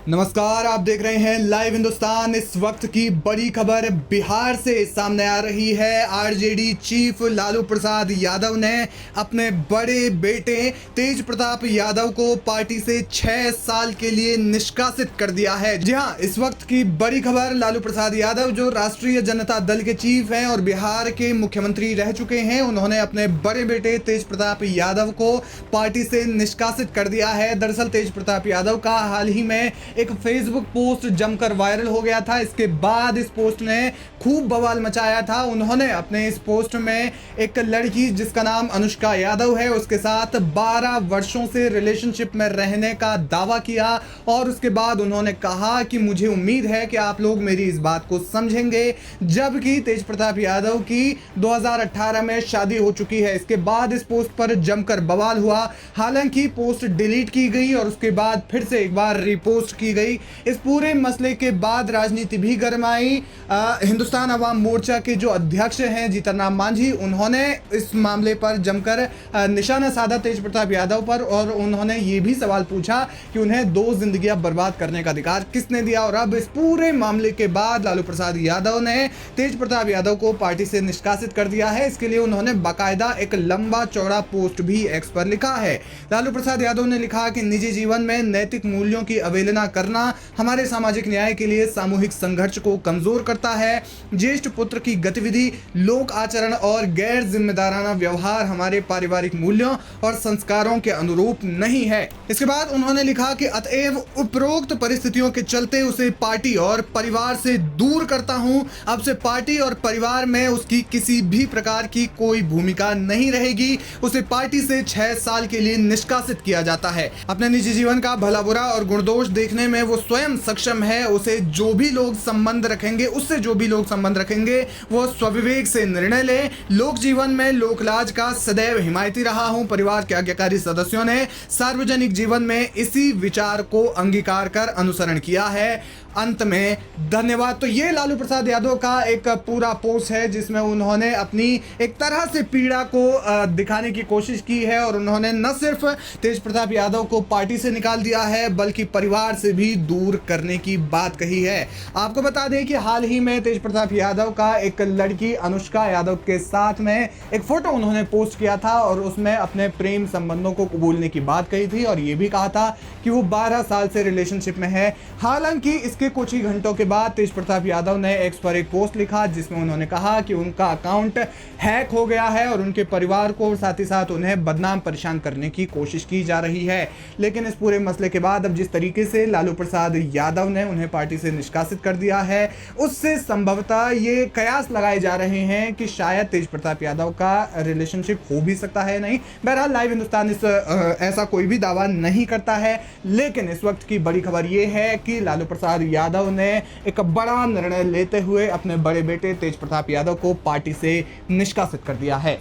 नमस्कार, आप देख रहे हैं लाइव हिंदुस्तान। इस वक्त की बड़ी खबर बिहार से सामने आ रही है। आरजेडी चीफ लालू प्रसाद यादव ने अपने बड़े बेटे तेज प्रताप यादव को पार्टी से 6 साल के लिए निष्कासित कर दिया है। जी हां, इस वक्त की बड़ी खबर, लालू प्रसाद यादव जो राष्ट्रीय जनता दल के चीफ हैं और बिहार के मुख्यमंत्री रह चुके हैं, उन्होंने अपने बड़े बेटे तेज प्रताप यादव को पार्टी से निष्कासित कर दिया है। दरअसल तेज प्रताप यादव का हाल ही में एक फेसबुक पोस्ट जमकर वायरल हो गया था। इसके बाद इस पोस्ट ने खूब बवाल मचाया था। उन्होंने अपने इस पोस्ट में एक लड़की जिसका नाम अनुष्का यादव है, उसके साथ 12 वर्षों से रिलेशनशिप में रहने का दावा किया और उसके बाद उन्होंने कहा कि मुझे उम्मीद है कि आप लोग मेरी इस बात को समझेंगे। जबकि तेज प्रताप यादव की 2018 में शादी हो चुकी है। इसके बाद इस पोस्ट पर जमकर बवाल हुआ। हालांकि पोस्ट डिलीट की गई और उसके बाद फिर से एक बार रिपोस्ट की गई। इस पूरे मसले के बाद राजनीति भी गर्म आई। हिंदुस्तान अवाम मोर्चा के जो अध्यक्ष हैं जीतन राम मांझी, उन्होंने इस मामले पर जमकर निशाना साधा तेज प्रताप यादव पर और उन्होंने ये भी सवाल पूछा कि उन्हें 2 जिंदगियां बर्बाद करने का अधिकार किसने दिया। और अब इस पूरे मामले के बाद लालू प्रसाद यादव ने तेज प्रताप यादव को पार्टी से निष्कासित कर दिया है। इसके लिए उन्होंने बाकायदा एक लंबा चौड़ा पोस्ट भी एक्स पर लिखा है। लालू प्रसाद यादव ने लिखा कि निजी जीवन में नैतिक मूल्यों की अवहेलना करना हमारे सामाजिक न्याय के लिए सामूहिक संघर्ष को कमजोर करता है। ज्येष्ठ पुत्र की गतिविधि, लोक आचरण और गैर जिम्मेदाराना व्यवहार हमारे पारिवारिक मूल्यों और संस्कारों के अनुरूप नहीं है। इसके बाद उन्होंने लिखा कि अतएव उपरोक्त परिस्थितियों के चलते उसे पार्टी और परिवार से दूर करता हूं। अब से पार्टी और परिवार में उसकी किसी भी प्रकार की कोई भूमिका नहीं रहेगी। उसे पार्टी से 6 साल के लिए निष्कासित किया जाता है। अपने निजी जीवन का भला बुरा और गुणदोष देखने में वो स्वयं सक्षम है। उसे जो भी लोग संबंध रखेंगे, उससे जो भी लोग संबंध रखेंगे, वो स्वविवेक से निर्णय ले। लोक जीवन में लोकलाज का सदैव हिमायती रहा हूं। परिवार के आज्ञाकारी सदस्यों ने सार्वजनिक जीवन में इसी विचार को अंगीकार कर अनुसरण किया है। अंत में धन्यवाद। तो ये लालू प्रसाद यादव का एक पूरा पोस्ट है जिसमें उन्होंने अपनी एक तरह से पीड़ा को दिखाने की कोशिश की है और उन्होंने न सिर्फ तेज प्रताप यादव को पार्टी से निकाल दिया है बल्कि परिवार से भी दूर करने की बात कही है। आपको बता दें कि हाल ही में तेज प्रताप यादव का एक लड़की अनुष्का यादव के साथ में एक फोटो उन्होंने पोस्ट किया था और उसमें अपने प्रेम संबंधों को कबूलने की बात कही थी और ये भी कहा था कि वो 12 साल से रिलेशनशिप में है। हालांकि इसके कुछ ही घंटों के बाद तेज प्रताप यादव ने एक्स पर एक पोस्ट लिखा जिसमें उन्होंने कहा कि उनका अकाउंट हैक हो गया है और उनके परिवार को साथ ही साथ उन्हें बदनाम परेशान करने की कोशिश की जा रही है। लेकिन इस पूरे मसले के बाद अब जिस तरीके से लालू प्रसाद यादव ने उन्हें पार्टी से निष्कासित कर दिया है, उससे संभवतः ये कयास लगाए जा रहे हैं कि शायद तेज प्रताप यादव का रिलेशनशिप हो भी सकता है। नहीं, बहरहाल लाइव हिंदुस्तान ऐसा कोई भी दावा नहीं करता है। लेकिन इस वक्त की बड़ी खबर ये है कि लालू प्रसाद यादव ने एक बड़ा निर्णय लेते हुए अपने बड़े बेटे तेज प्रताप यादव को पार्टी से निष्कासित कर दिया है।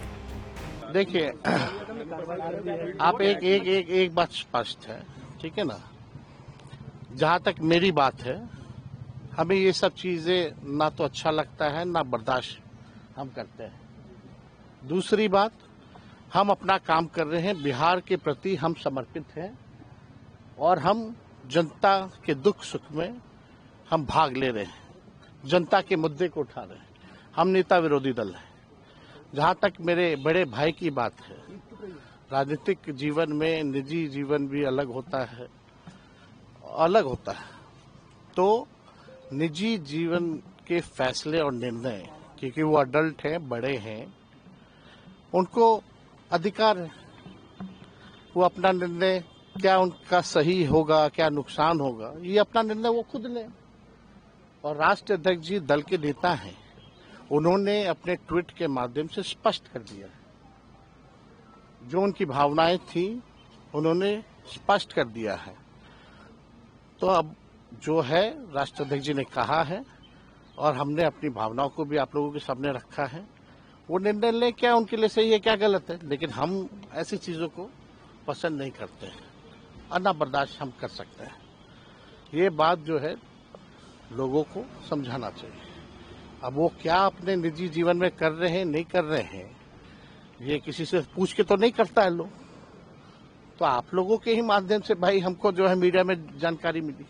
देखिए, आप एक बात स्पष्ट है, ठीक है ना। जहां तक मेरी बात है, हमें ये सब चीजें ना तो अच्छा लगता है ना बर्दाश्त हम करते हैं। दूसरी बात, हम अपना काम कर रहे हैं, बिहार के प्रति हम समर्पित हैं और हम जनता के दुख सुख में हम भाग ले रहे हैं, जनता के मुद्दे को उठा रहे हैं। हम नेता विरोधी दल हैं। जहां तक मेरे बड़े भाई की बात है, राजनीतिक जीवन में निजी जीवन भी अलग होता है। तो निजी जीवन के फैसले और निर्णय, क्योंकि वो अडल्ट हैं, बड़े हैं, उनको अधिकार है। वो अपना निर्णय, क्या उनका सही होगा, क्या नुकसान होगा, ये अपना निर्णय वो खुद लें। और राष्ट्रीय अध्यक्ष जी दल के नेता हैं, उन्होंने अपने ट्वीट के माध्यम से स्पष्ट कर दिया है। जो उनकी भावनाएं थी उन्होंने स्पष्ट कर दिया है। तो अब जो है राष्ट्रीय अध्यक्ष जी ने कहा है और हमने अपनी भावनाओं को भी आप लोगों के सामने रखा है। वो निर्णय ले, क्या उनके लिए सही है क्या गलत है, लेकिन हम ऐसी चीजों को पसंद नहीं करते हैं और ना बर्दाश्त हम कर सकते हैं। ये बात जो है लोगों को समझाना चाहिए। अब वो क्या अपने निजी जीवन में कर रहे हैं नहीं कर रहे हैं, ये किसी से पूछ के तो नहीं करता है लोग। तो आप लोगों के ही माध्यम से भाई हमको जो है मीडिया में जानकारी मिली।